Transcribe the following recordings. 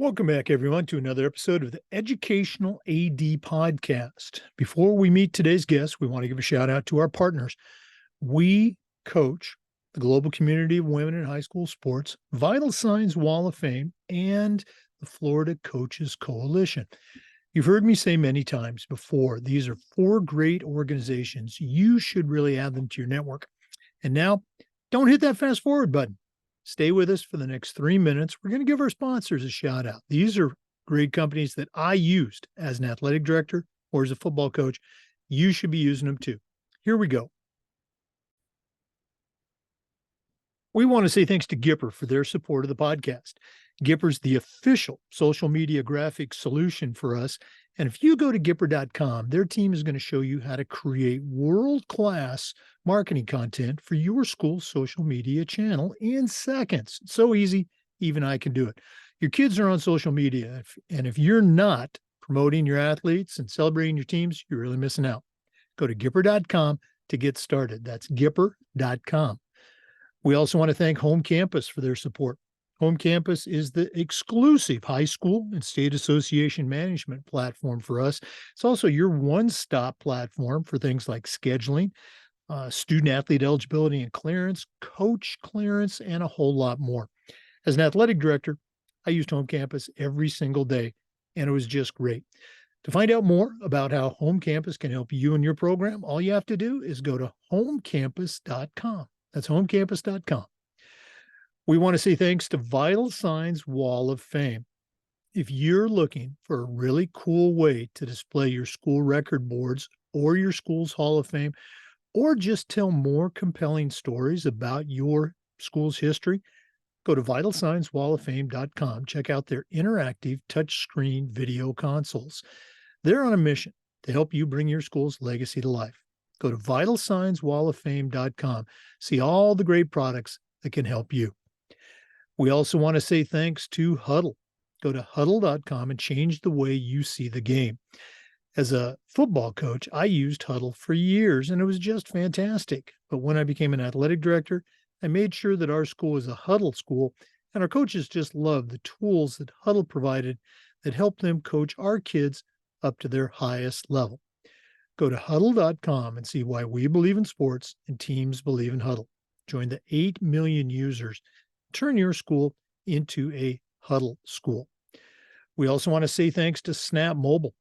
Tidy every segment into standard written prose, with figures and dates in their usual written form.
Welcome back, everyone, to another episode of the Educational AD Podcast. Before we meet today's guest, we want to give a shout out to our partners. We coach the global community of women in high school sports, Vital Signs Wall of Fame, and the Florida Coaches Coalition. You've heard me say many times before, these are four great organizations. You should really add them to your network. And now, don't hit that fast forward button. Stay with us for the next 3 minutes. We're going to give our sponsors a shout out. These are great companies that I used as an athletic director or as a football coach. You should be using them too. Here we go. We want to say thanks to Gipper for their support of the podcast. Gipper's the official social media graphics solution for us. And if you go to Gipper.com, their team is going to show you how to create world-class marketing content for your school's social media channel in seconds. It's so easy, even I can do it. Your kids are on social media, and if you're not promoting your athletes and celebrating your teams, you're really missing out. Go to Gipper.com to get started. That's Gipper.com. We also want to thank Home Campus for their support. Home Campus is the exclusive high school and state association management platform for us. It's also your one-stop platform for things like scheduling, student-athlete eligibility and clearance, coach clearance, and a whole lot more. As an athletic director, I used Home Campus every single day, and it was just great. To find out more about how Home Campus can help you and your program, all you have to do is go to homecampus.com. That's homecampus.com. We want to say thanks to Vital Signs Wall of Fame. If you're looking for a really cool way to display your school record boards or your school's Hall of Fame, or just tell more compelling stories about your school's history, go to vitalsignswalloffame.com. Check out their interactive touchscreen video consoles. They're on a mission to help you bring your school's legacy to life. Go to vitalsignswalloffame.com. See all the great products that can help you. We also want to say thanks to Huddle. Go to huddle.com and change the way you see the game. As a football coach, I used Huddle for years, and it was just fantastic. But when I became an athletic director, I made sure that our school was a Huddle school, and our coaches just loved the tools that Huddle provided that helped them coach our kids up to their highest level. Go to huddle.com and see why we believe in sports and teams believe in Huddle. Join the 8 million users. Turn your school into a Huddle school. We also want to say thanks to Snap Mobile.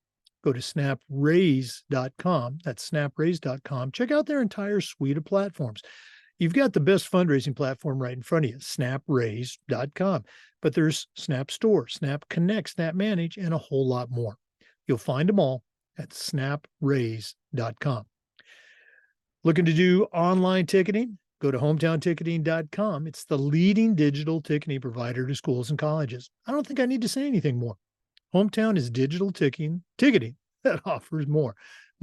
Go to snapraise.com. That's snapraise.com. Check out their entire suite of platforms. You've got the best fundraising platform right in front of you, snapraise.com. But there's Snap Store, Snap Connect, Snap Manage, and a whole lot more. You'll find them all at snapraise.com. Looking to do online ticketing? Go to hometownticketing.com. It's the leading digital ticketing provider to schools and colleges. I don't think I need to say anything more. Hometown is digital ticketing that offers more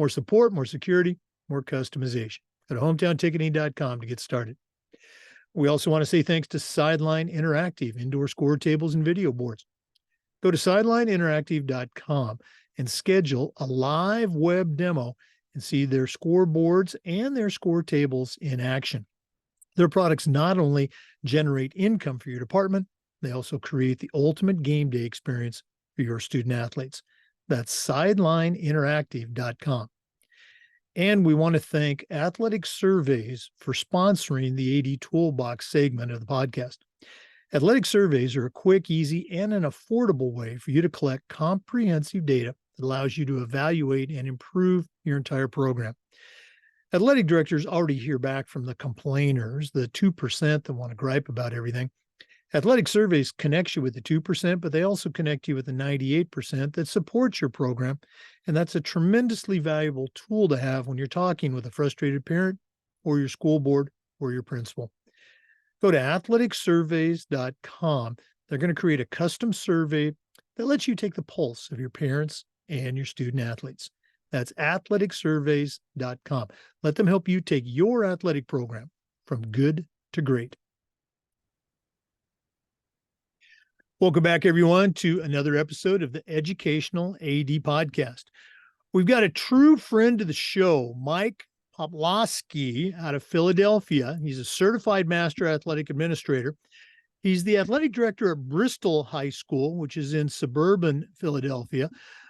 support, more security, more customization. Go to hometownticketing.com to get started. We also want to say thanks to Sideline Interactive, indoor score tables and video boards. Go to sidelineinteractive.com and schedule a live web demo and see their scoreboards and their score tables in action. Their products not only generate income for your department, they also create the ultimate game day experience for your student athletes. That's sidelineinteractive.com. And we want to thank Athletic Surveys for sponsoring the AD Toolbox segment of the podcast. Athletic surveys are a quick, easy, and an affordable way for you to collect comprehensive data that allows you to evaluate and improve your entire program. Athletic directors already hear back from the complainers, the 2% that want to gripe about everything. Athletic surveys connect you with the 2%, but they also connect you with the 98% that supports your program. And that's a tremendously valuable tool to have when you're talking with a frustrated parent or your school board or your principal. Go to athleticsurveys.com. They're going to create a custom survey that lets you take the pulse of your parents and your student athletes. That's athleticsurveys.com. Let them help you take your athletic program from good to great. Welcome back, everyone, to another episode of the Educational AD Podcast. We've got a true friend of the show, Mike Poploskie out of Philadelphia. He's a certified master athletic administrator. He's the athletic director at Bristol High School, which is in suburban Philadelphia.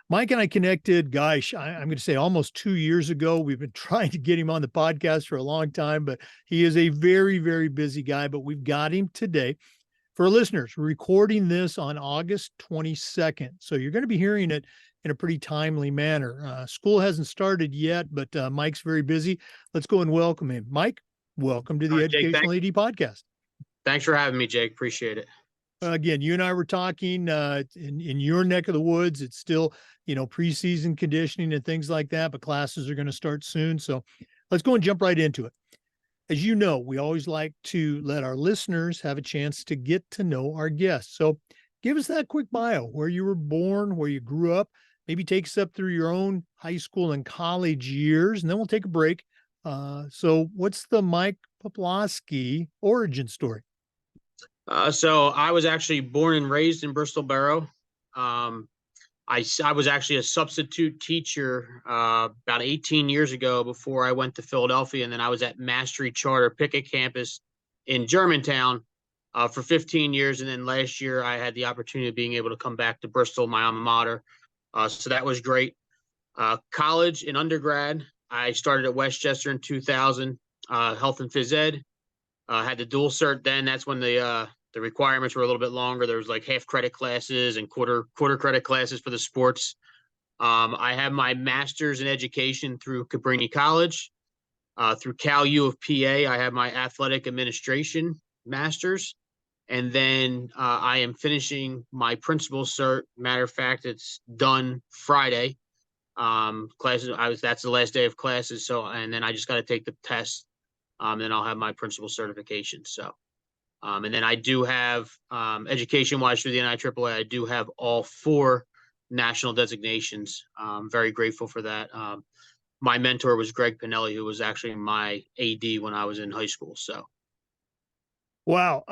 Mike and I connected, gosh, I'm going to say almost 2 years ago. We've been trying to get him on the podcast for a long time, but he is a very, very busy guy. But we've got him today. For listeners, we're recording this on August 22nd. So you're going to be hearing it in a pretty timely manner. School hasn't started yet, but Mike's very busy. Let's go and welcome him. Mike, welcome to the Educational AD Podcast. Thanks for having me, Jake. Appreciate it. Again, you and I were talking in your neck of the woods. It's still, preseason conditioning and things like that, but classes are going to start soon. So let's go and jump right into it. As you know, we always like to let our listeners have a chance to get to know our guests. So give us that quick bio, where you were born, where you grew up, maybe take us up through your own high school and college years, and then we'll take a break. So what's the Mike Poploskie origin story? So I was actually born and raised in Bristol Borough. I was actually a substitute teacher about 18 years ago before I went to Philadelphia, and then I was at Mastery Charter Pickett campus in Germantown for 15 years, and then last year I had the opportunity of being able to come back to Bristol, my alma mater. So that was great. College and undergrad, I started at Westchester in 2000, health and phys ed. Had the dual cert then. That's when the requirements were a little bit longer. There was like half credit classes and quarter credit classes for the sports. I have my master's in education through Cabrini College. Through Cal U of PA, I have my athletic administration master's. And then I am finishing my principal cert. Matter of fact, it's done Friday. Classes, that's the last day of classes. So, and then I just got to take the test. Then I'll have my principal certification. So, and then I do have education-wise through the NIAAA, I do have all 4 national designations. I'm very grateful for that. My mentor was Greg Pinelli, who was actually my AD when I was in high school. So, wow,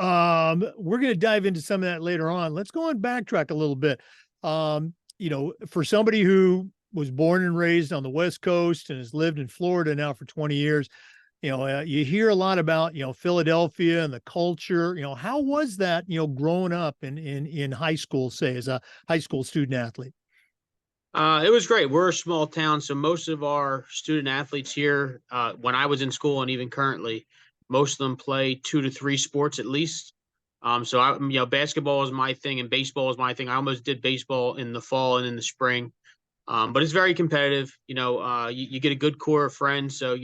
we're going to dive into some of that later on. Let's go and backtrack a little bit. For somebody who was born and raised on the West Coast and has lived in Florida now for 20 years, you hear a lot about, Philadelphia and the culture. How was that, growing up in high school, say, as a high school student athlete? It was great. We're a small town, so most of our student athletes here, when I was in school and even currently, most of them play 2 to 3 sports at least. So basketball is my thing and baseball is my thing. I almost did baseball in the fall and in the spring, but it's very competitive. You get a good core of friends, so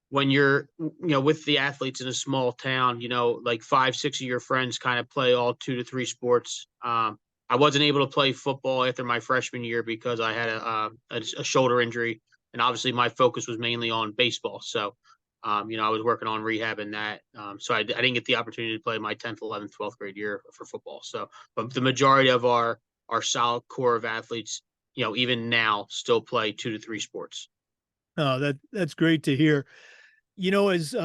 when you're, with the athletes in a small town, like 5, 6 of your friends kind of play all 2 to 3 sports. I wasn't able to play football after my freshman year because I had a shoulder injury, and obviously my focus was mainly on baseball. So, I was working on rehab and that. So I didn't get the opportunity to play my 10th, 11th, 12th grade year for football. So, but the majority of our solid core of athletes, even now still play 2 to 3 sports. Oh, that's great to hear. As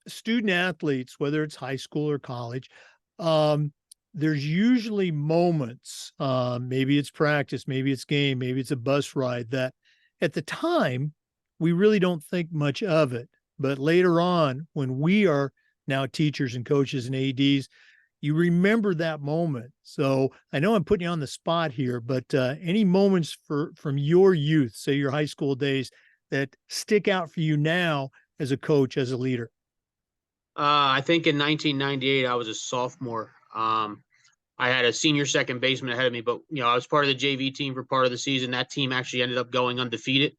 student athletes, whether it's high school or college, there's usually moments, maybe it's practice, maybe it's game, maybe it's a bus ride, that at the time we really don't think much of it. But later on, when we are now teachers and coaches and ADs, you remember that moment. So I know I'm putting you on the spot here, but any moments from your youth, say your high school days, that stick out for you now as a coach, as a leader? I think in 1998, I was a sophomore. I had a senior second baseman ahead of me, but I was part of the JV team for part of the season. That team actually ended up going undefeated.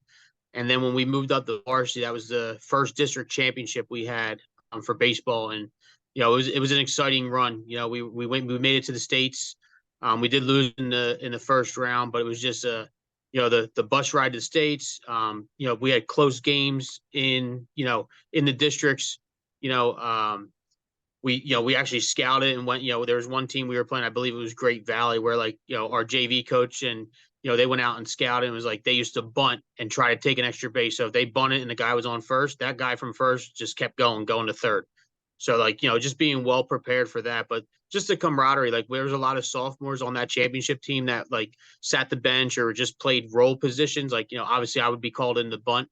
And then when we moved up to varsity, that was the first district championship we had for baseball. And it was an exciting run. We made it to the States. We did lose in the first round, but it was just the bus ride to the States. We had close games in the districts. We actually scouted and went. There was one team we were playing, I believe it was Great Valley, where our JV coach and they went out and scouted, and it was like they used to bunt and try to take an extra base. So if they bunted and the guy was on first, that guy from first just kept going to third. So just being well prepared for that, but just the camaraderie. There was a lot of sophomores on that championship team that sat the bench or just played role positions. Obviously I would be called in the bunt,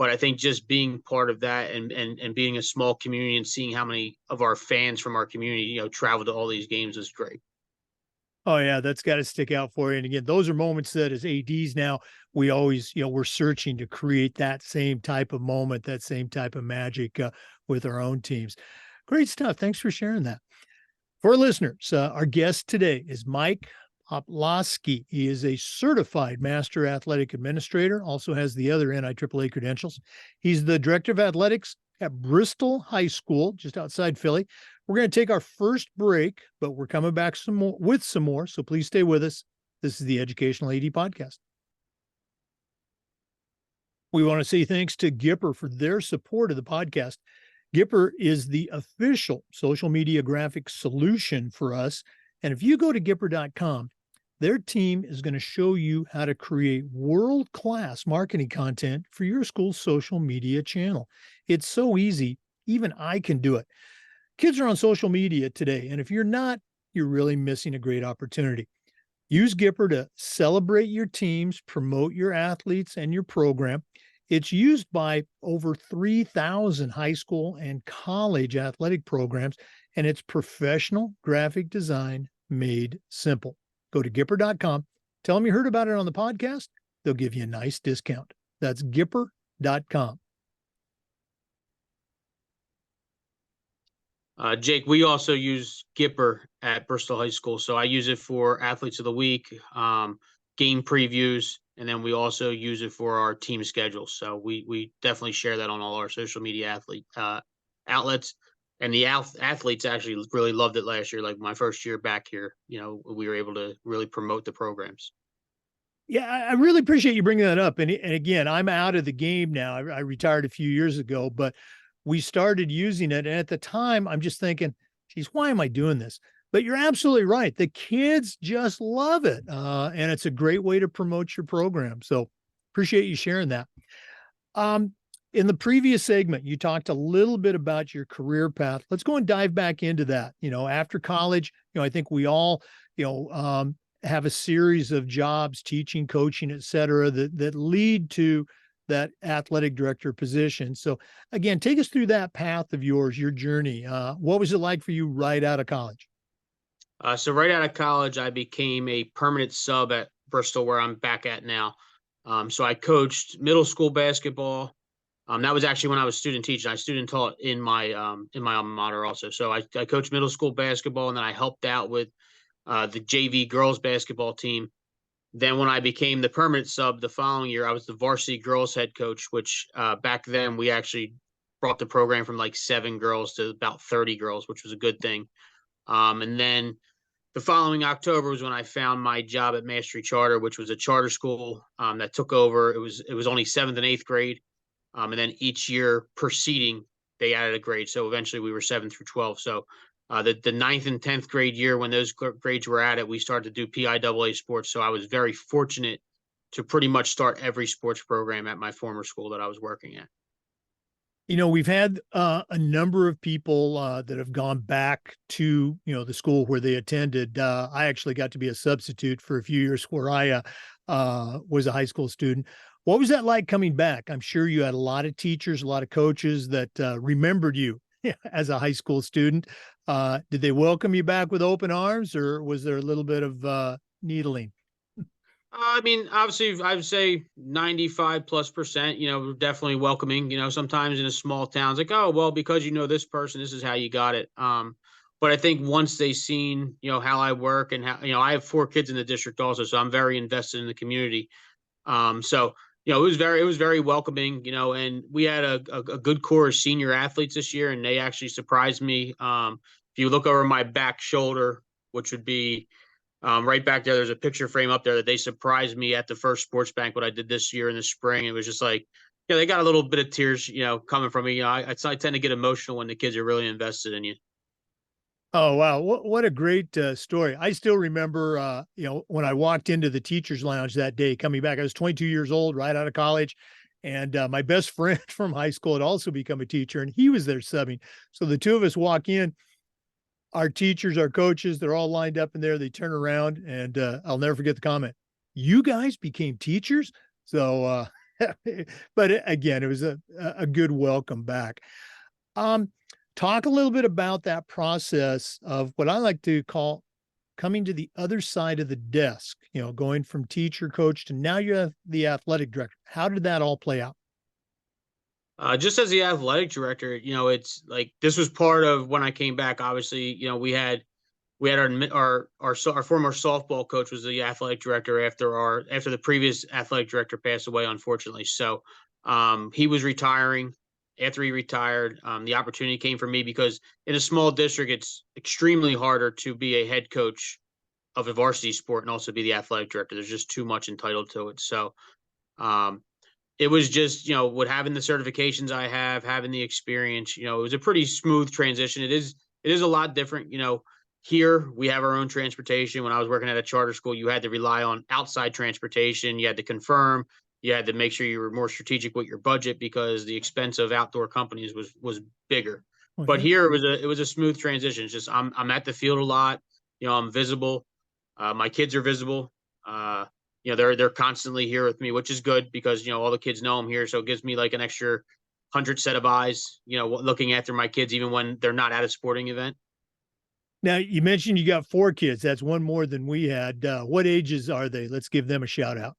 But I think just being part of that and being a small community and seeing how many of our fans from our community, travel to all these games is great. Oh yeah, that's got to stick out for you. And again, those are moments that as ADs now, we always, we're searching to create that same type of moment, that same type of magic with our own teams. Great stuff. Thanks for sharing that. For our listeners, our guest today is Mike Poploskie. He is a certified master athletic administrator, also has the other NIAAA credentials. He's the director of athletics at Bristol High School, just outside Philly. We're going to take our first break, but we're coming back some more. So please stay with us. This is the Educational AD Podcast. We want to say thanks to Gipper for their support of the podcast. Gipper is the official social media graphics solution for us. And if you go to Gipper.com, their team is going to show you how to create world-class marketing content for your school's social media channel. It's so easy. Even I can do it. Kids are on social media today, and if you're not, you're really missing a great opportunity. Use Gipper to celebrate your teams, promote your athletes and your program. It's used by over 3,000 high school and college athletic programs, and it's professional graphic design made simple. Go to Gipper.com. Tell them you heard about it on the podcast. They'll give you a nice discount. That's Gipper.com. Jake, we also use Gipper at Bristol High School. So I use it for Athletes of the Week, game previews, and then we also use it for our team schedules. So we definitely share that on all our social media athlete outlets. And the athletes actually really loved it last year. Like my first year back here, we were able to really promote the programs. Yeah, I really appreciate you bringing that up. And again, I'm out of the game now. I retired a few years ago, but we started using it. And at the time, I'm just thinking, geez, why am I doing this? But you're absolutely right. The kids just love it. And it's a great way to promote your program. So appreciate you sharing that. In the previous segment, you talked a little bit about your career path. Let's go and dive back into that. After college, I think we all, have a series of jobs, teaching, coaching, et cetera, that lead to that athletic director position. So again, take us through that path of yours, your journey. What was it like for you right out of college? So right out of college, I became a permanent sub at Bristol, where I'm back at now. So I coached middle school basketball. That was actually when I was student teaching. I student taught in my alma mater also. So I coached middle school basketball, and then I helped out with the JV girls basketball team. Then when I became the permanent sub the following year, I was the varsity girls head coach, which back then we actually brought the program from like 7 girls to about 30 girls, which was a good thing. And then the following October was when I found my job at Mastery Charter, which was a charter school that took over. It was only 7th and 8th grade. And then each year preceding, they added a grade. So eventually we were 7 through 12. So the 9th and 10th grade year, when those grades were added, we started to do PIAA sports. So I was very fortunate to pretty much start every sports program at my former school that I was working at. We've had a number of people that have gone back to, the school where they attended. I actually got to be a substitute for a few years where I was a high school student. What was that like coming back? I'm sure you had a lot of teachers, a lot of coaches that remembered you as a high school student. Did they welcome you back with open arms, or was there a little bit of needling? I mean, obviously, I would say 95+%, definitely welcoming. Sometimes in a small town, it's like, oh, well, because this person, this is how you got it. But I think once they seen, how I work and how, I have 4 kids in the district also, so I'm very invested in the community. So, it was very welcoming, and we had a good core of senior athletes this year, and they actually surprised me. If you look over my back shoulder, which would be right back there, there's a picture frame up there that they surprised me at the first sports banquet I did this year in the spring. It was just like, they got a little bit of tears, coming from me. I tend to get emotional when the kids are really invested in you. Oh, wow. What a great story. I still remember, when I walked into the teacher's lounge that day coming back, I was 22 years old, right out of college. And my best friend from high school had also become a teacher, and he was there subbing. So the two of us walk in, our teachers, our coaches, they're all lined up in there. They turn around, and I'll never forget the comment. You guys became teachers? So But again, it was a good welcome back. Um, Talk a little bit about that process of what I like to call coming to the other side of the desk, going from teacher, coach to now you're the athletic director. How did that all play out? Just as the athletic director, it's like this was part of when I came back. Obviously, we had our former softball coach was the athletic director after the previous athletic director passed away, unfortunately. So he was retiring. After he retired, the opportunity came for me because in a small district, it's extremely harder to be a head coach of a varsity sport and also be the athletic director. There's just too much entitled to it. So um, it was just, with having the certifications I have, having the experience, it was a pretty smooth transition. It is a lot different. Here we have our own transportation. When I was working at a charter school, you had to rely on outside transportation. You had to confirm, you had to make sure you were more strategic with your budget because the expense of outdoor companies was bigger. Oh, But yeah. here it was a smooth transition. It's just I'm at the field a lot. I'm visible. My kids are visible. Uh, they're constantly here with me, which is good because all the kids know I'm here, so it gives me like an extra 100 set of eyes, looking after my kids even when they're not at a sporting event. Now, you mentioned you got 4 kids. That's one more than we had. What ages are they? Let's give them a shout out.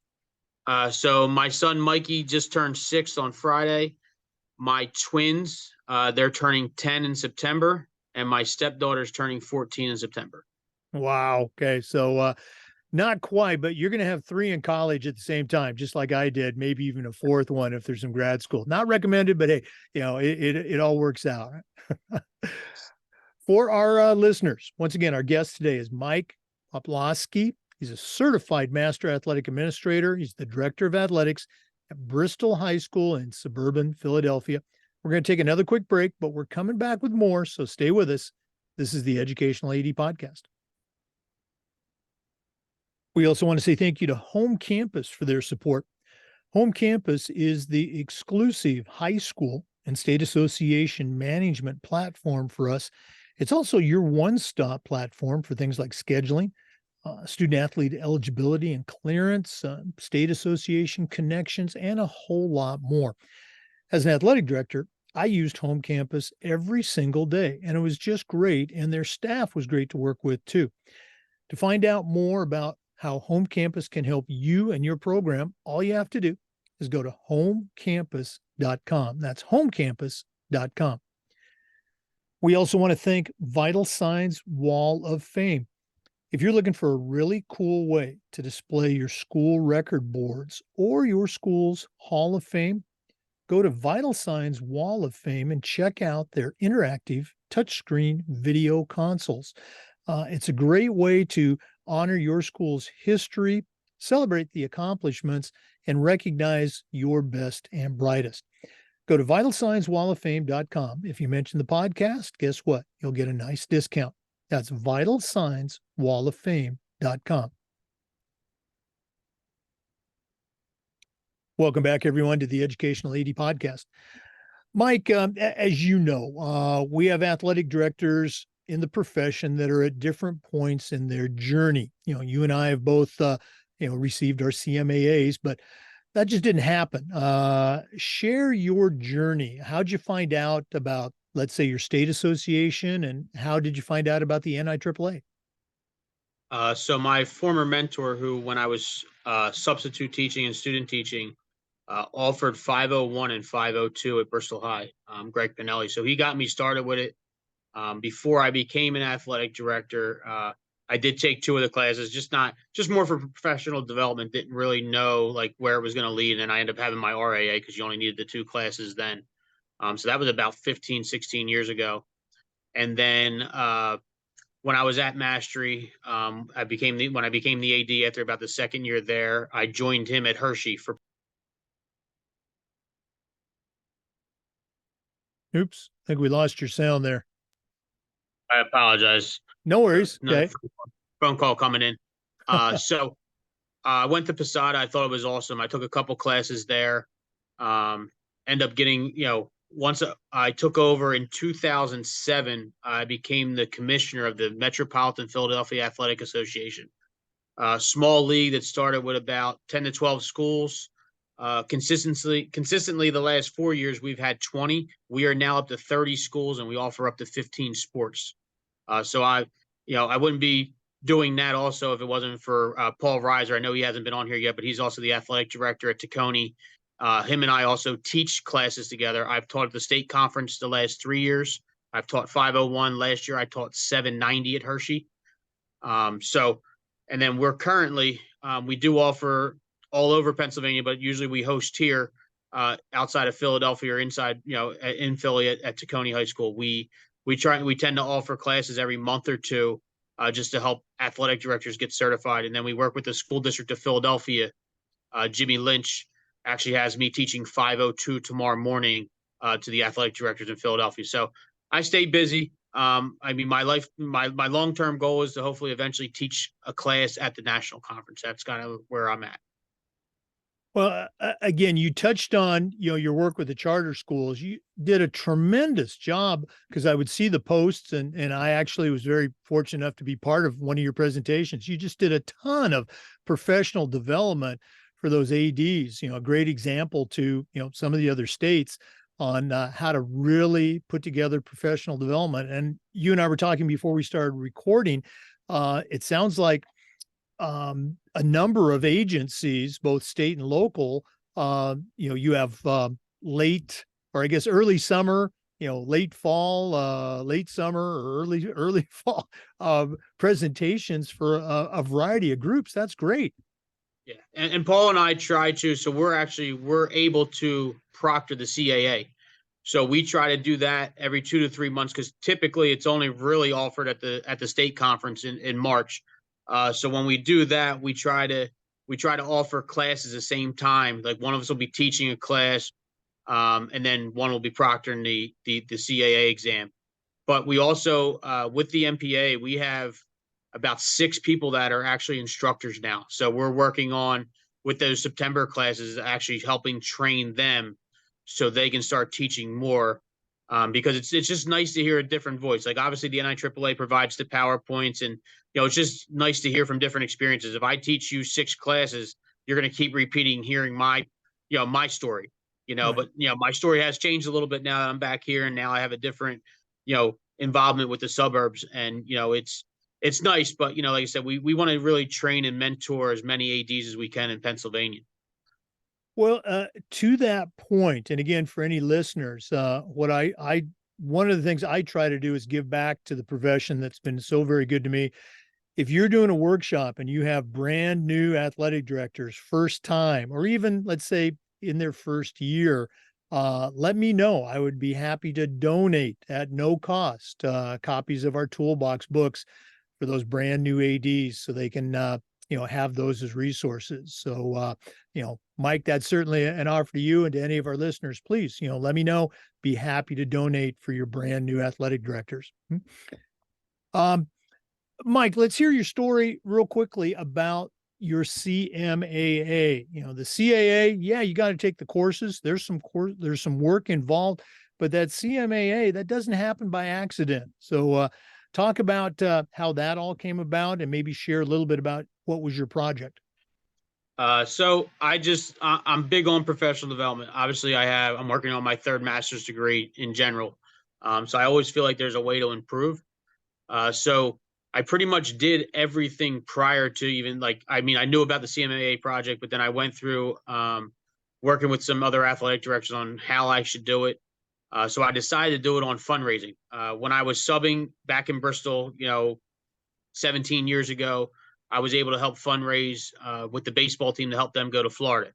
So my son Mikey just turned 6 on Friday. My twins, they're turning 10 in September, and my stepdaughter's turning 14 in September. Wow. Okay. So, not quite, but you're going to have 3 in college at the same time, just like I did, maybe even a 4th one if there's some grad school. Not recommended, but hey, it all works out. For our listeners, once again, our guest today is Mike Poploskie. He's a certified master athletic administrator. He's the director of athletics at Bristol High School in suburban Philadelphia. We're going to take another quick break, but we're coming back with more, so stay with us. This is the Educational AD Podcast. We also want to say thank you to Home Campus for their support. Home Campus is the exclusive high school and state association management platform for us. It's also your one-stop platform for things like scheduling, student-athlete eligibility and clearance, state association connections, and a whole lot more. As an athletic director, I used Home Campus every single day, and it was just great, and their staff was great to work with too. To find out more about how Home Campus can help you and your program, all you have to do is go to homecampus.com. That's homecampus.com. We also want to thank Vital Signs Wall of Fame. If you're looking for a really cool way to display your school record boards or your school's Hall of Fame, go to Vital Signs Wall of Fame and check out their interactive touchscreen video consoles. It's a great way to honor your school's history, celebrate the accomplishments, and recognize your best and brightest. Go to vitalsignswalloffame.com. If you mention the podcast, guess what? You'll get a nice discount. That's vitalsignswalloffame.com. Welcome back, everyone, to the Educational AD Podcast. Mike, as you know, we have athletic directors in the profession that are at different points in their journey. You and I have both, received our CMAAs, but that just didn't happen. Share your journey. How'd you find out about, let's say, your state association, and how did you find out about the NIAAA? So my former mentor, who when I was substitute teaching and student teaching, offered 501 and 502 at Bristol High, Greg Pinelli. So he got me started with it. Before I became an athletic director, I did take 2 of the classes, just more for professional development. Didn't really know like where it was going to lead. And I ended up having my RAA because you only needed the 2 classes then. So that was about 15, 16 years ago. And then when I was at Mastery, when I became the AD after about the second year there, I joined him at Hershey for. Oops, I think we lost your sound there. I apologize. No worries. Another Okay. phone call coming in. So I went to Posada. I thought it was awesome. I took a couple classes there. End up getting, once I took over in 2007, I became the commissioner of the Metropolitan Philadelphia Athletic Association. Small league that started with about 10 to 12 schools. Consistently the last 4 years, we've had 20. We are now up to 30 schools and we offer up to 15 sports. So I wouldn't be doing that also if it wasn't for Paul Reiser. I know he hasn't been on here yet, but he's also the athletic director at Tacony. Him and I also teach classes together. I've taught at the state conference the last 3 years. I've taught 501 last year. I taught 790 at Hershey. And then we're currently, we do offer all over Pennsylvania, but usually we host here outside of Philadelphia or inside, in Philly at Tacony High School. We tend to offer classes every month or two just to help athletic directors get certified. And then we work with the school district of Philadelphia. Jimmy Lynch actually has me teaching 502 tomorrow morning to the athletic directors in Philadelphia. So I stay busy. My long-term goal is to hopefully eventually teach a class at the national conference. That's kind of where I'm at. Well, again, you touched on, your work with the charter schools. You did a tremendous job because I would see the posts and I actually was very fortunate enough to be part of one of your presentations. You just did a ton of professional development for those ADs, a great example to, some of the other states on how to really put together professional development. And you and I were talking before we started recording. It sounds like a number of agencies, both state and local, you have late, or I guess early summer, late fall, late summer, or early fall presentations for a variety of groups. That's great. Yeah, and Paul and I try to. So we're able to proctor the CAA. So we try to do that every 2 to 3 months because typically it's only really offered at the state conference in March. So when we do that, we try to offer classes at the same time. Like one of us will be teaching a class, and then one will be proctoring the CAA exam. But we also with the MPA, we have about 6 people that are actually instructors now. So we're working on with those September classes, actually helping train them so they can start teaching more. Because it's just nice to hear a different voice. Like obviously the NIAAA provides the PowerPoints and it's just nice to hear from different experiences. If I teach you 6 classes, you're going to keep repeating hearing my story, Right. but my story has changed a little bit now that I'm back here and now I have a different, involvement with the suburbs and, it's nice, but like I said, we want to really train and mentor as many ADs as we can in Pennsylvania. Well, to that point, and again, for any listeners, one of the things I try to do is give back to the profession that's been so very good to me. If you're doing a workshop and you have brand new athletic directors, first time, or even let's say in their first year, let me know. I would be happy to donate at no cost copies of our toolbox books for those brand new ADs so they can have those as resources. So Mike, that's certainly an offer to you and to any of our listeners. Please, let me know. Be happy to donate for your brand new athletic directors. Mike, let's hear your story real quickly about your CMAA. The CAA, yeah, you got to take the courses. There's some work involved, but that CMAA, that doesn't happen by accident. So talk about how that all came about and maybe share a little bit about what was your project. So I'm big on professional development. Obviously I'm working on my 3rd master's degree in general. So I always feel like there's a way to improve. So I pretty much did everything prior to even I knew about the CMAA project, but then I went through working with some other athletic directors on how I should do it. So I decided to do it on fundraising. When I was subbing back in Bristol, 17 years ago, I was able to help fundraise with the baseball team to help them go to Florida.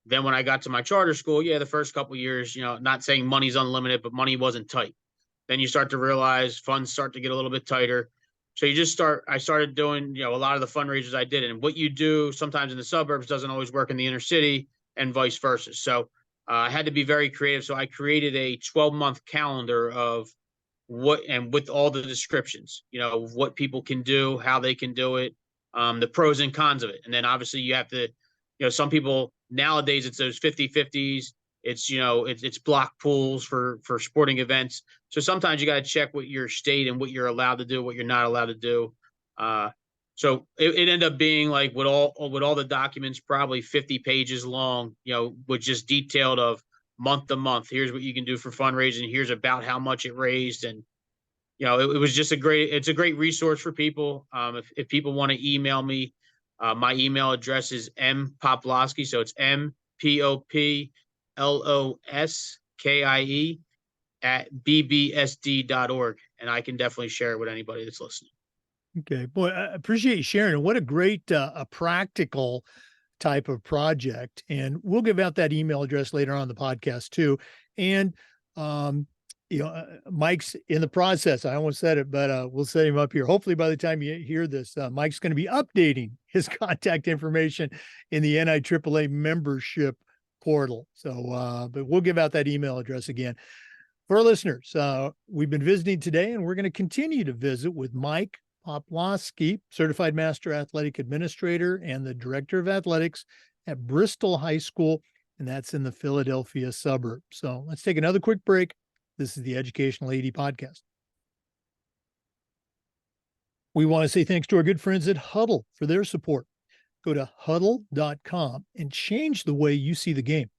Then when I got to my charter school, the first couple of years, not saying money's unlimited, but money wasn't tight. Then you start to realize funds start to get a little bit tighter. So I started doing, a lot of the fundraisers I did. And what you do sometimes in the suburbs doesn't always work in the inner city and vice versa. So I had to be very creative. So I created a 12-month calendar of with all the descriptions, what people can do, how they can do it, the pros and cons of it. And then obviously you have to, some people nowadays it's those 50-50s. It's, it's block pools for sporting events. So sometimes you got to check what your state and what you're allowed to do, what you're not allowed to do. So it ended up being like with all the documents, probably 50 pages long, with just detailed of month to month. Here's what you can do for fundraising. Here's about how much it raised. And, it was just it's a great resource for people. If people want to email me, my email address is Poploskie. So it's MPOPLOSKIE at bbsd.org. And I can definitely share it with anybody that's listening. Okay, boy, I appreciate you sharing. And what a great, a practical type of project. And we'll give out that email address later on the podcast too. And, Mike's in the process. I almost said it, but we'll set him up here. Hopefully by the time you hear this, Mike's going to be updating his contact information in the NIAAA membership portal. So, but we'll give out that email address again. For our listeners, we've been visiting today, and we're going to continue to visit with Mike Poploskie, Certified Master Athletic Administrator and the Director of Athletics at Bristol High School, and that's in the Philadelphia suburb. So let's take another quick break. This is the Educational AD Podcast. We want to say thanks to our good friends at Huddle for their support. Go to huddle.com and change the way you see the game.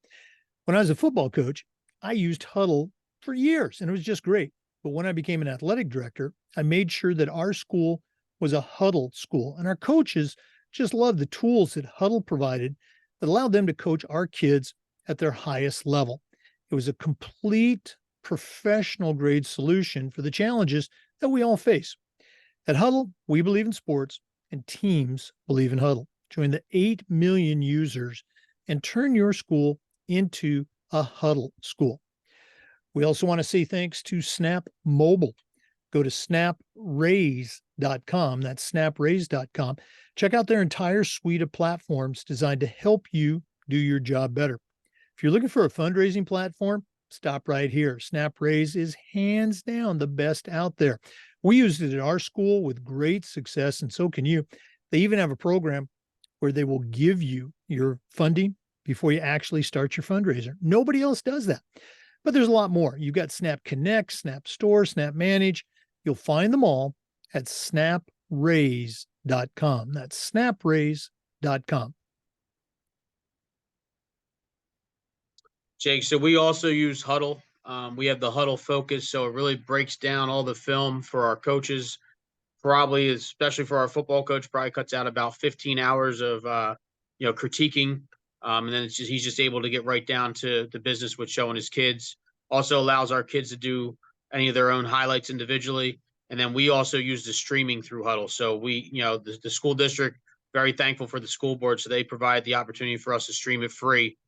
When I was a football coach, I used Huddle for years, and it was just great. But when I became an athletic director, I made sure that our school was a Huddle school, and our coaches just loved the tools that Huddle provided that allowed them to coach our kids at their highest level. It was a complete professional grade solution for the challenges that we all face. At Huddle, we believe in sports, and teams believe in Huddle. Join the 8 million users and turn your school into a Huddle school. We also want to say thanks to Snap Mobile. Go to snapraise.com. That's snapraise.com. Check out their entire suite of platforms designed to help you do your job better. If you're looking for a fundraising platform, stop right here. SnapRaise is hands down the best out there. We used it at our school with great success, and so can you. They even have a program where they will give you your funding before you actually start your fundraiser. Nobody else does that. But there's a lot more. You've got Snap Connect, Snap Store, Snap Manage. You'll find them all at snapraise.com. That's snapraise.com. Jake, so we also use Huddle. We have the Huddle Focus, so it really breaks down all the film for our coaches. Probably, especially for our football coach, probably cuts out about 15 hours of critiquing, and then he's just able to get right down to the business with showing his kids. Also allows our kids to do any of their own highlights individually, and then we also use the streaming through Huddle. So we, the school district, very thankful for the school board, so they provide the opportunity for us to stream it free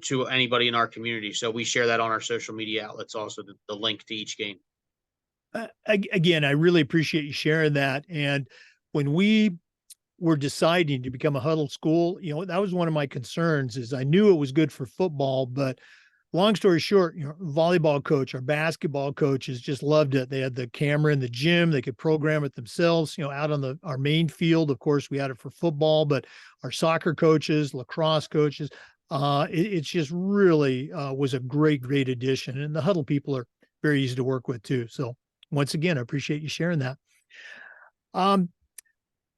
to anybody in our community. So we share that on our social media outlets, also the link to each game. Again, I really appreciate you sharing that. And when we were deciding to become a Huddle school, that was one of my concerns. Is I knew it was good for football, but long story short, volleyball coach, our basketball coaches just loved it. They had the camera in the gym; they could program it themselves. Out on our main field, of course, we had it for football, but our soccer coaches, lacrosse coaches, it's just really was a great addition. And the Huddle people are very easy to work with too. So once again, I appreciate you sharing that.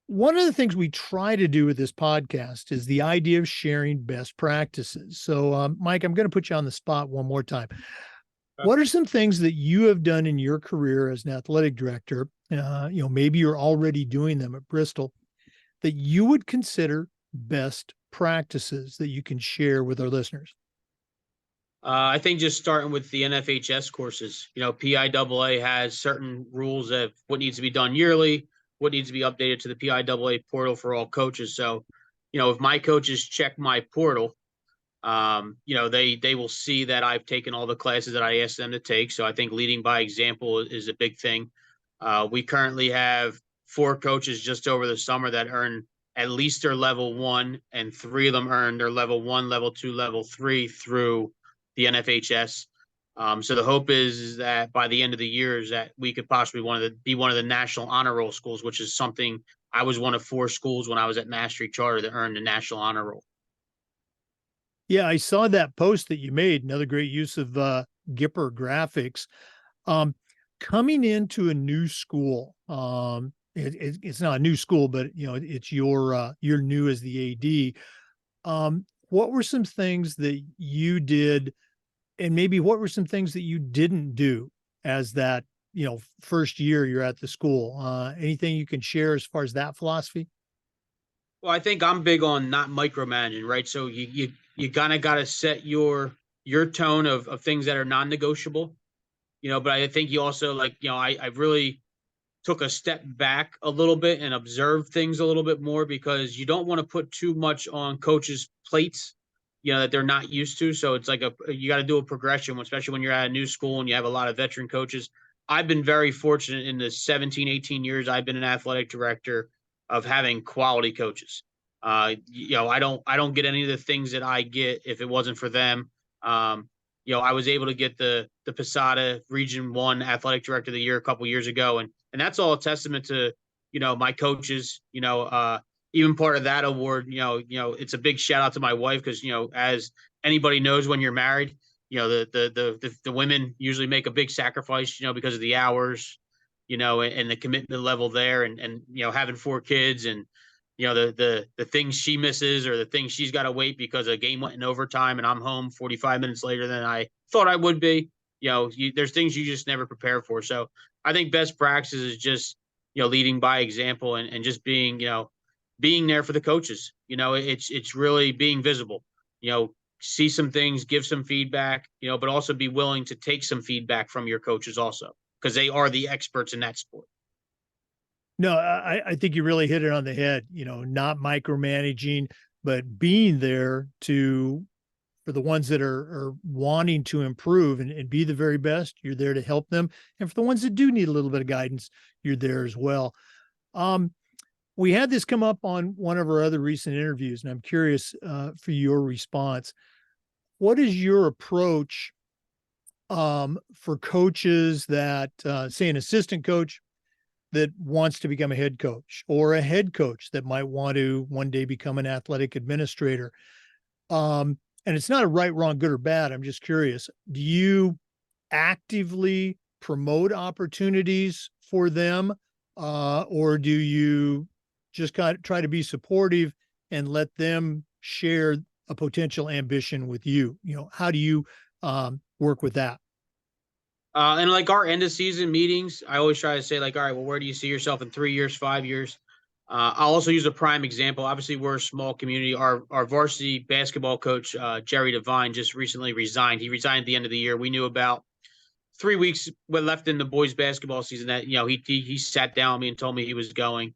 One of the things we try to do with this podcast is the idea of sharing best practices. So, Mike, I'm going to put you on the spot one more time. What are some things that you have done in your career as an athletic director? Maybe you're already doing them at Bristol that you would consider best practices that you can share with our listeners. I think just starting with the NFHS courses, PIAA has certain rules of what needs to be done yearly, what needs to be updated to the PIAA portal for all coaches. So, if my coaches check my portal, they will see that I've taken all the classes that I asked them to take. So I think leading by example is a big thing. We currently have 4 coaches just over the summer that earn at least their level 1, and 3 of them earn their level 1, level 2, level 3 through the NFHS. So the hope is that by the end of the year is that we could possibly be one of the national honor roll schools, which is something I was one of 4 schools when I was at Mastery Charter that earned the national honor roll. Yeah, I saw that post that you made. Another great use of Gipper graphics. Coming into a new school, it's not a new school, but it's you're new as the AD. What were some things that you did, and maybe what were some things that you didn't do as that first year you're at the school? Anything you can share as far as that philosophy? Well, I think I'm big on not micromanaging, right? So you kind of got to set your tone of things that are non-negotiable, but I think you also like, I really took a step back a little bit and observed things a little bit more because you don't want to put too much on coaches' plates, that they're not used to. So it's like you got to do a progression, especially when you're at a new school and you have a lot of veteran coaches. I've been very fortunate in the 17, 18 years I've been an athletic director of having quality coaches. I don't get any of the things that I get if it wasn't for them. I was able to get the Posada Region 1 Athletic Director of the Year a couple years ago, and that's all a testament to my coaches. Even part of that award, it's a big shout out to my wife because as anybody knows, when you're married, the women usually make a big sacrifice, because of the hours, and the commitment level there, and having 4 kids, and the things she misses or the things she's got to wait because a game went in overtime and I'm home 45 minutes later than I thought I would be. There's things you just never prepare for. So I think best practice is just leading by example, and just being there for the coaches. It's really being visible. See some things, give some feedback, but also be willing to take some feedback from your coaches also, because they are the experts in that sport. No, I think you really hit it on the head. Not micromanaging, but being there for the ones that are wanting to improve and be the very best. You're there to help them, and for the ones that do need a little bit of guidance, you're there as well. We had this come up on one of our other recent interviews, and I'm curious for your response. What is your approach for coaches that, say, an assistant coach that wants to become a head coach, or a head coach that might want to one day become an athletic administrator? And it's not a right, wrong, good or bad. I'm just curious. Do you actively promote opportunities for them, or do you just kind of try to be supportive and let them share a potential ambition with you? How do you work with that? And like our end of season meetings, I always try to say like, all right, well, where do you see yourself in 3 years, 5 years? I'll also use a prime example. Obviously, we're a small community. Our varsity basketball coach, Jerry Devine, just recently resigned. He resigned at the end of the year. We knew about 3 weeks left in the boys basketball season that he sat down with me and told me he was going.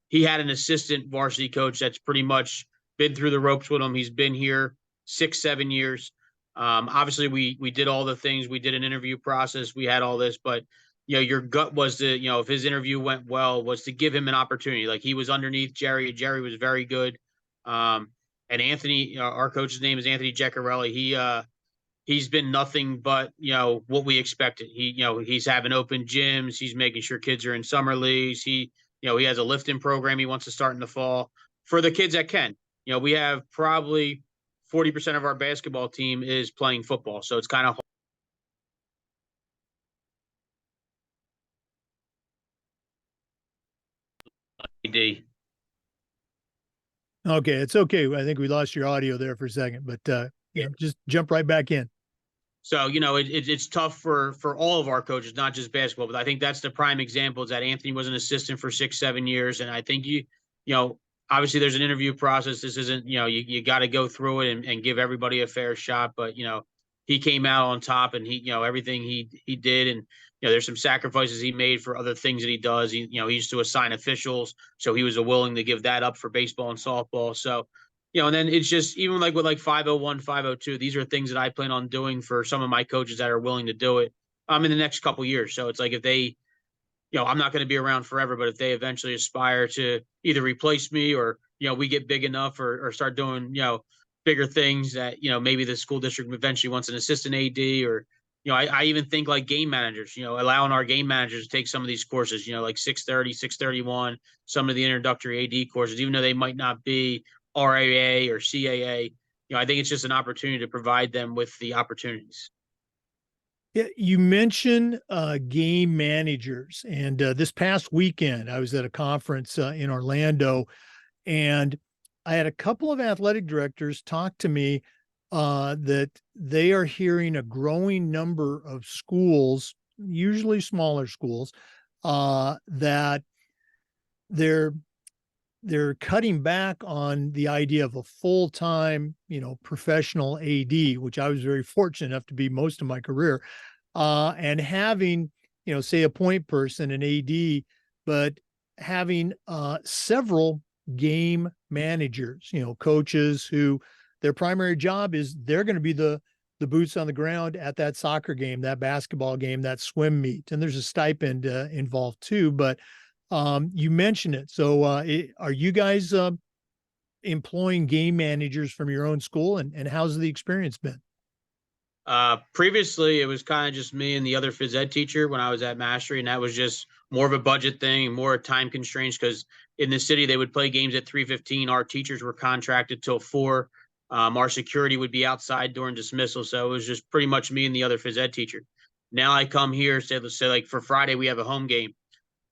He had an assistant varsity coach that's pretty much been through the ropes with him. He's been here 6, 7 years. Obviously, we did all the things. We did an interview process. We had all this, but your gut was to, if his interview went well, was to give him an opportunity. Like, he was underneath Jerry. Jerry was very good. And Anthony, our coach's name is Anthony Jaccarelli. He's been nothing but what we expected. He's having open gyms. He's making sure kids are in summer leagues. He has a lifting program he wants to start in the fall for the kids that can. We have probably 40% of our basketball team is playing football, so it's kind of hard. Okay, it's okay. I think we lost your audio there for a second, but just jump right back in. So it's tough for all of our coaches, not just basketball. But I think that's the prime example is that Anthony was an assistant for 6, 7 years, and I think obviously there's an interview process. This isn't you got to go through it and give everybody a fair shot. But he came out on top, and he everything he did, and there's some sacrifices he made for other things that he does. He used to assign officials, so he was willing to give that up for baseball and softball. So and then it's just even like with like 501, 502, these are things that I plan on doing for some of my coaches that are willing to do it in the next couple of years. So it's like if they, I'm not going to be around forever, but if they eventually aspire to either replace me or, we get big enough or start doing, bigger things that, maybe the school district eventually wants an assistant AD or, I even think like game managers, allowing our game managers to take some of these courses, like 630, 631, some of the introductory AD courses, even though they might not be RAA or CAA. I think it's just an opportunity to provide them with the opportunities. Yeah, you mentioned game managers, and this past weekend I was at a conference in Orlando, and I had a couple of athletic directors talk to me that they are hearing a growing number of schools, usually smaller schools, that they're they're cutting back on the idea of a full-time, professional AD, which I was very fortunate enough to be most of my career, and having, say a point person, an AD, but having several game managers, coaches who their primary job is they're going to be the boots on the ground at that soccer game, that basketball game, that swim meet, and there's a stipend involved too. But you mentioned it. So, are you guys employing game managers from your own school, and how's the experience been? Previously, it was kind of just me and the other phys ed teacher when I was at Mastery, and that was just more of a budget thing, more time constraints. Because in the city, they would play games at 3:15. Our teachers were contracted till 4. Our security would be outside during dismissal, so it was just pretty much me and the other phys ed teacher. Now I come here, say, let's say, like for Friday, we have a home game.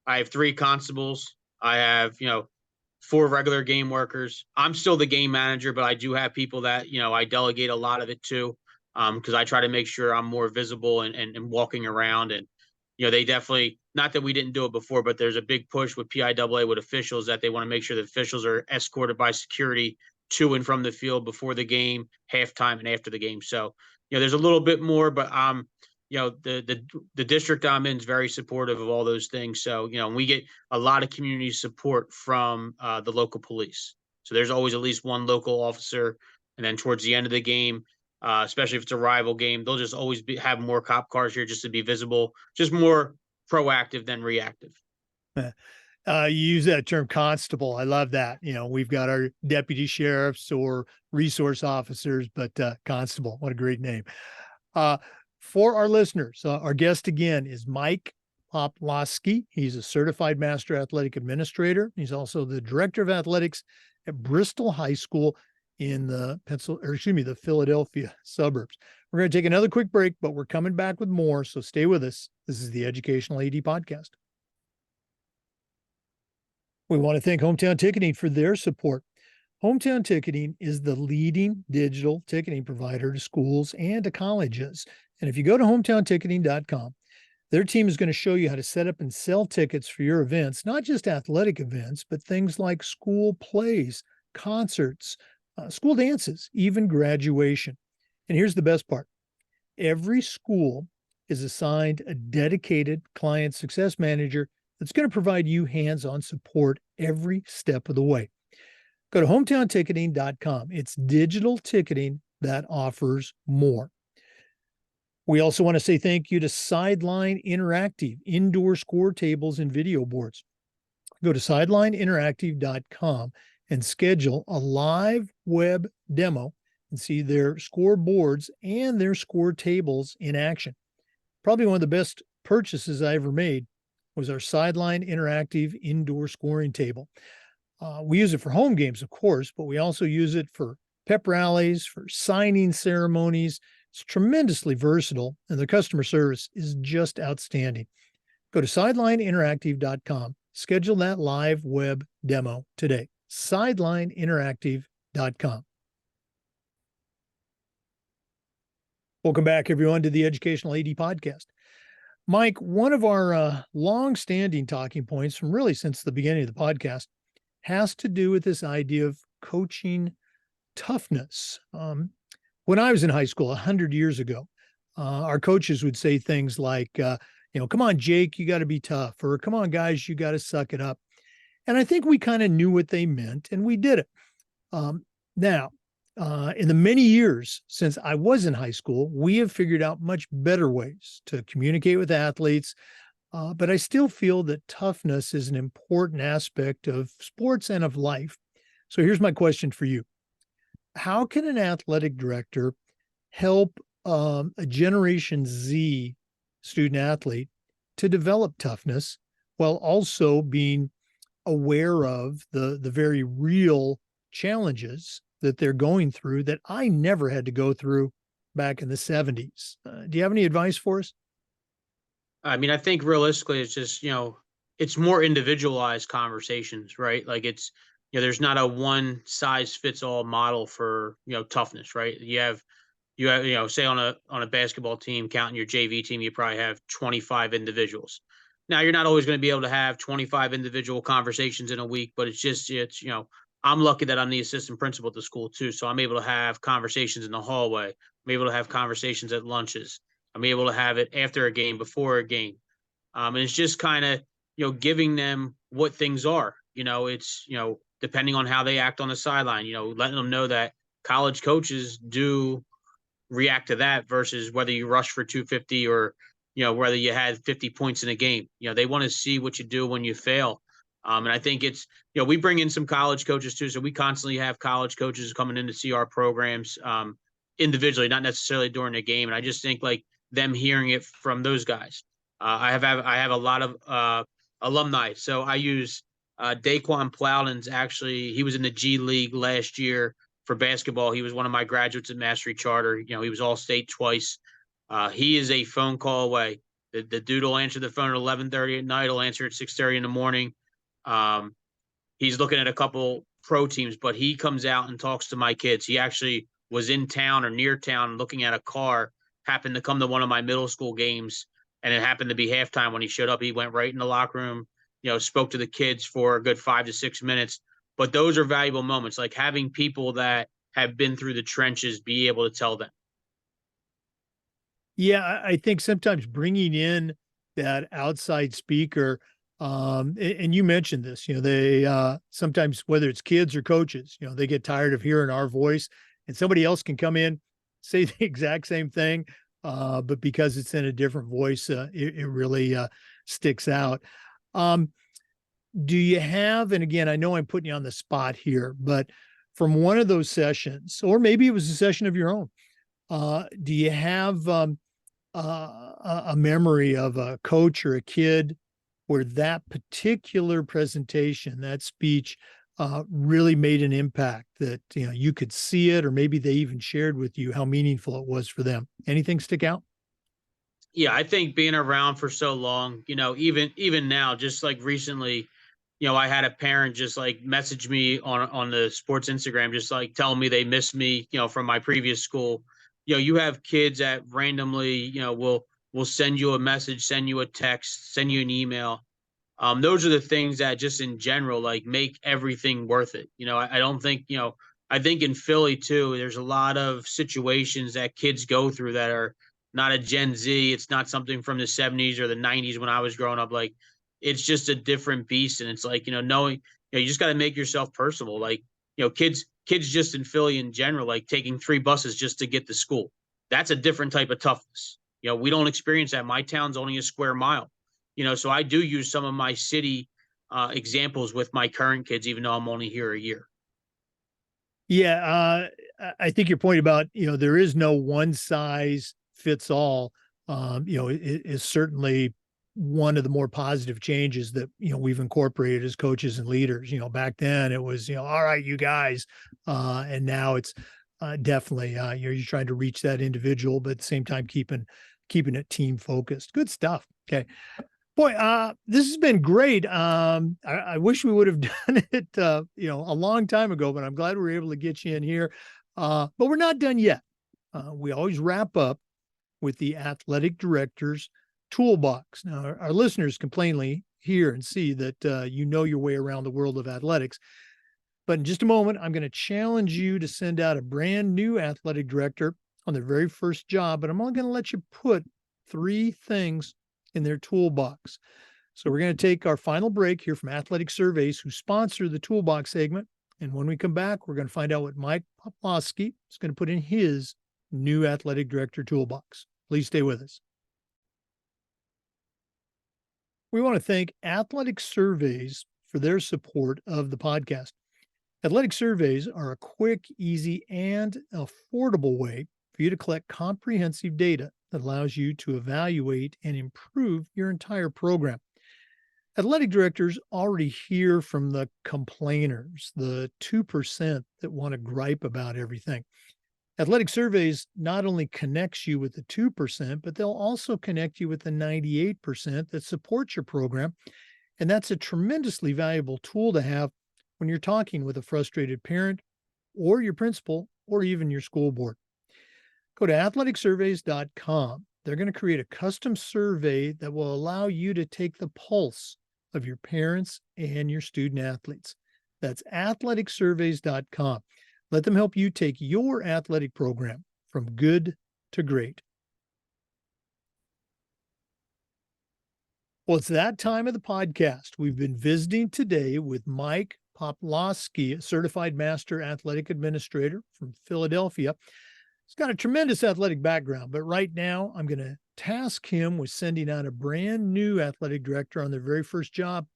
I have 3 constables. I have, 4 regular game workers. I'm still the game manager, but I do have people that, I delegate a lot of it to, because I try to make sure I'm more visible and walking around. And, they definitely, not that we didn't do it before, but there's a big push with PIAA with officials that they want to make sure that officials are escorted by security to and from the field before the game, halftime, and after the game. So, there's a little bit more, but the district I'm in is very supportive of all those things. So, we get a lot of community support from the local police. So there's always at least one local officer, and then towards the end of the game, especially if it's a rival game, they'll just always have more cop cars here just to be visible, just more proactive than reactive. You use that term constable. I love that. We've got our deputy sheriffs or resource officers, but constable, what a great name. Uh, for our listeners, our guest again is Mike Poploskie. He's a certified master athletic administrator. He's also the director of athletics at Bristol High School in the Philadelphia suburbs. We're going to take another quick break, but we're coming back with more. So stay with us. This is the Educational AD Podcast. We want to thank Hometown Ticketing for their support. Hometown Ticketing is the leading digital ticketing provider to schools and to colleges. And if you go to hometownticketing.com, their team is going to show you how to set up and sell tickets for your events, not just athletic events, but things like school plays, concerts, school dances, even graduation. And here's the best part. Every school is assigned a dedicated client success manager that's going to provide you hands-on support every step of the way. Go to hometownticketing.com. It's digital ticketing that offers more. We also want to say thank you to Sideline Interactive, indoor score tables and video boards. Go to sidelineinteractive.com and schedule a live web demo and see their score boards and their score tables in action. Probably one of the best purchases I ever made was our Sideline Interactive indoor scoring table. We use it for home games, of course, but we also use it for pep rallies, for signing ceremonies. It's tremendously versatile, and the customer service is just outstanding. Go to sidelineinteractive.com. Schedule that live web demo today. Sidelineinteractive.com. Welcome back, everyone, to the Educational AD Podcast. Mike, one of our long-standing talking points from really since the beginning of the podcast has to do with this idea of coaching toughness. When I was in high school 100 years ago, our coaches would say things like, come on, Jake, you got to be tough, or come on, guys, you got to suck it up. And I think we kind of knew what they meant, and we did it. Now, in the many years since I was in high school, we have figured out much better ways to communicate with athletes. But I still feel that toughness is an important aspect of sports and of life. So here's my question for you. How can an athletic director help a Generation Z student athlete to develop toughness while also being aware of the very real challenges that they're going through that I never had to go through back in the 70s. Do you have any advice for us? I mean, I think realistically, it's just, it's more individualized conversations, right? Like there's not a one size fits all model for, toughness, right? You have, say on a basketball team, counting your JV team, you probably have 25 individuals. Now you're not always going to be able to have 25 individual conversations in a week, but I'm lucky that I'm the assistant principal at the school too. So I'm able to have conversations in the hallway. I'm able to have conversations at lunches. I'm able to have it after a game, before a game. And it's just kind of, giving them what things are. It's, depending on how they act on the sideline, letting them know that college coaches do react to that versus whether you rush for 250 or, whether you had 50 points in a game. They want to see what you do when you fail. And I think it's, we bring in some college coaches too. So we constantly have college coaches coming in to see our programs individually, not necessarily during the game. And I just think like them hearing it from those guys. I have a lot of alumni. So I use Daquan Plowden's actually, he was in the G League last year for basketball. He was one of my graduates at Mastery Charter. He was all state twice. He is a phone call away. The dude will answer the phone at 11:30 at night. He'll answer at 6:30 in the morning. Um, he's looking at a couple pro teams, but he comes out and talks to my kids. He actually was in town or near town looking at a car, happened to come to one of my middle school games, and it happened to be halftime when he showed up. He went right in the locker room, spoke to the kids for a good 5 to 6 minutes. But those are valuable moments, like having people that have been through the trenches be able to tell them. Yeah, I think sometimes bringing in that outside speaker, and you mentioned this, they sometimes, whether it's kids or coaches, they get tired of hearing our voice, and somebody else can come in, say the exact same thing, but because it's in a different voice, it really sticks out. Do you have, and again, I know I'm putting you on the spot here, but from one of those sessions, or maybe it was a session of your own, do you have a memory of a coach or a kid where that particular presentation, that speech, really made an impact, that you could see it, or maybe they even shared with you how meaningful it was for them? Anything stick out? Yeah, I think being around for so long, even now, just like recently, I had a parent just like message me on the sports Instagram, just like telling me they miss me, from my previous school. You have kids that randomly, will send you a message, send you a text, send you an email. Those are the things that just in general like make everything worth it. I don't think, I think in Philly too, there's a lot of situations that kids go through that are not a Gen Z. It's not something from the 70s or the 90s when I was growing up. Like it's just a different beast. And it's like, knowing, you just got to make yourself personable. Like, kids just in Philly in general, like taking 3 buses just to get to school. That's a different type of toughness. We don't experience that. My town's only a square mile. So I do use some of my city examples with my current kids, even though I'm only here a year. Yeah, I think your point about, there is no one size fits all, is certainly one of the more positive changes that, we've incorporated as coaches and leaders. Back then it was, all right, you guys, and now it's definitely, you're trying to reach that individual, but at the same time, keeping it team focused. Good stuff. Okay. Boy, this has been great. I wish we would have done it, a long time ago, but I'm glad we were able to get you in here. But we're not done yet. We always wrap up with the athletic director's toolbox. Now, our listeners can plainly hear and see that you know your way around the world of athletics. But in just a moment, I'm going to challenge you to send out a brand new athletic director on their very first job, but I'm only going to let you put 3 things in their toolbox. So we're going to take our final break here from Athletic Surveys, who sponsor the toolbox segment. And when we come back, we're going to find out what Mike Poploskie is going to put in his new athletic director toolbox. Please stay with us. We want to thank Athletic Surveys for their support of the podcast. Athletic Surveys are a quick, easy, and affordable way for you to collect comprehensive data that allows you to evaluate and improve your entire program. Athletic directors already hear from the complainers, the 2% that want to gripe about everything. Athletic Surveys not only connects you with the 2%, but they'll also connect you with the 98% that support your program. And that's a tremendously valuable tool to have when you're talking with a frustrated parent or your principal or even your school board. Go to athleticsurveys.com. They're going to create a custom survey that will allow you to take the pulse of your parents and your student athletes. That's athleticsurveys.com. Let them help you take your athletic program from good to great. Well, it's that time of the podcast. We've been visiting today with Mike Poploskie, a certified master athletic administrator from Philadelphia. He's got a tremendous athletic background, but right now I'm going to task him with sending out a brand new athletic director on their very first job,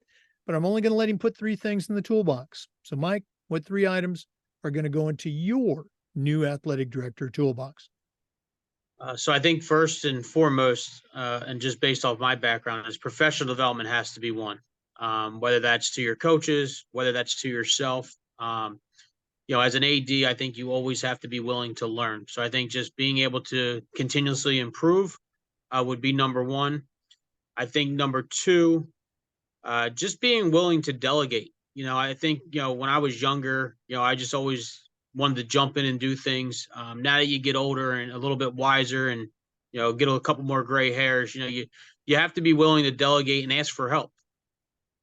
but I'm only going to let him put 3 things in the toolbox. So, Mike, what 3 items are going to go into your new athletic director toolbox? So I think first and foremost, and just based off my background, is professional development has to be one. Whether that's to your coaches, whether that's to yourself. As an AD, I think you always have to be willing to learn. So I think just being able to continuously improve would be number one. I think number two, just being willing to delegate. I think, when I was younger, I just always wanted to jump in and do things. Now that you get older and a little bit wiser and, get a couple more gray hairs, you have to be willing to delegate and ask for help.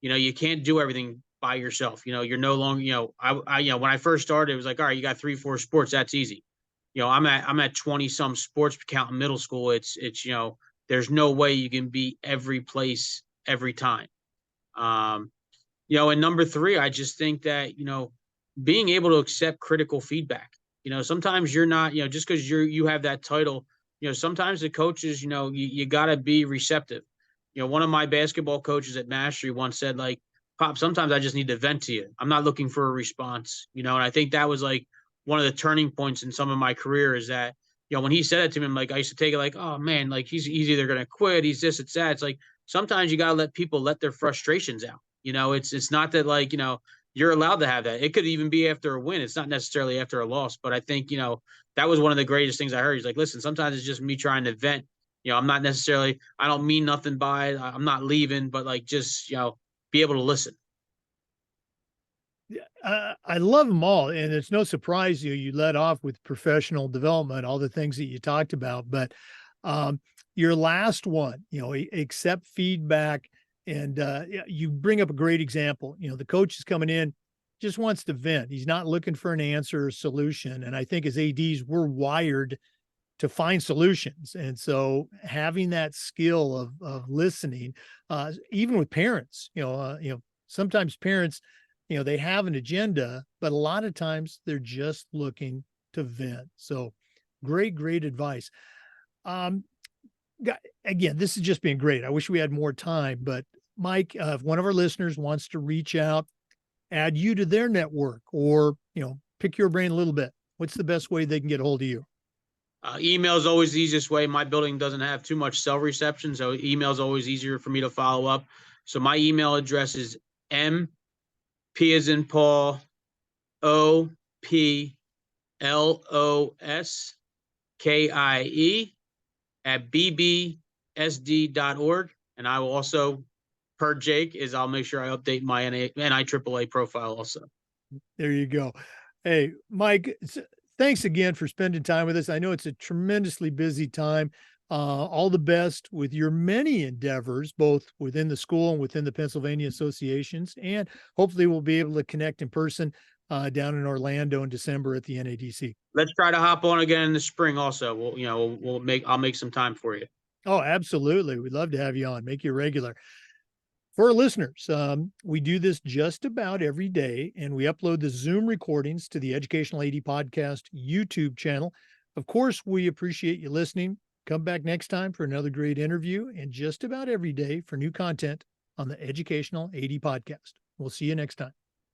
You can't do everything by yourself. You're no longer, when I first started, it was like, all right, you got 3, 4 sports. That's easy. I'm at 20 some sports count in middle school. It's, there's no way you can be every place every time. And number 3, I just think that, being able to accept critical feedback. Sometimes you're not, just because you have that title, sometimes the coaches, you gotta be receptive. One of my basketball coaches at Mastery once said, like, Pop, sometimes I just need to vent to you. I'm not looking for a response, and I think that was like one of the turning points in some of my career is that, when he said it to me, like, I used to take it like, oh man, like he's either going to quit. He's this, it's that. It's like, sometimes you got to let people let their frustrations out. It's not that, like, you're allowed to have that. It could even be after a win. It's not necessarily after a loss, but I think, that was one of the greatest things I heard. He's like, listen, sometimes it's just me trying to vent. I'm not necessarily, I don't mean nothing by it. I'm not leaving, but like, just, be able to listen. I love them all, and it's no surprise you led off with professional development, all the things that you talked about. But your last one, accept feedback, and you bring up a great example. The coach is coming in, just wants to vent. He's not looking for an answer or solution. And I think as ADs, we're wired to find solutions, and so having that skill of listening, even with parents, sometimes parents, they have an agenda, but a lot of times they're just looking to vent. So great advice. Again, this has just been great. I wish we had more time, but Mike, if one of our listeners wants to reach out, add you to their network, or, pick your brain a little bit, what's the best way they can get a hold of you? Email is always the easiest way. My building doesn't have too much cell reception, so email is always easier for me to follow up. So my email address is P as in Paul, OPLOSKIE at bbsd.org. And I will also, per Jake, I'll make sure I update my NIAAA profile also. There you go. Hey, Mike, thanks again for spending time with us. I know it's a tremendously busy time. All the best with your many endeavors, both within the school and within the Pennsylvania associations. And hopefully we'll be able to connect in person down in Orlando in December at the NADC. Let's try to hop on again in the spring also. I'll make some time for you. Oh, absolutely. We'd love to have you on, make you regular. For our listeners, we do this just about every day, and we upload the Zoom recordings to the Educational AD Podcast YouTube channel. Of course, we appreciate you listening. Come back next time for another great interview, and just about every day for new content on the Educational AD Podcast. We'll see you next time.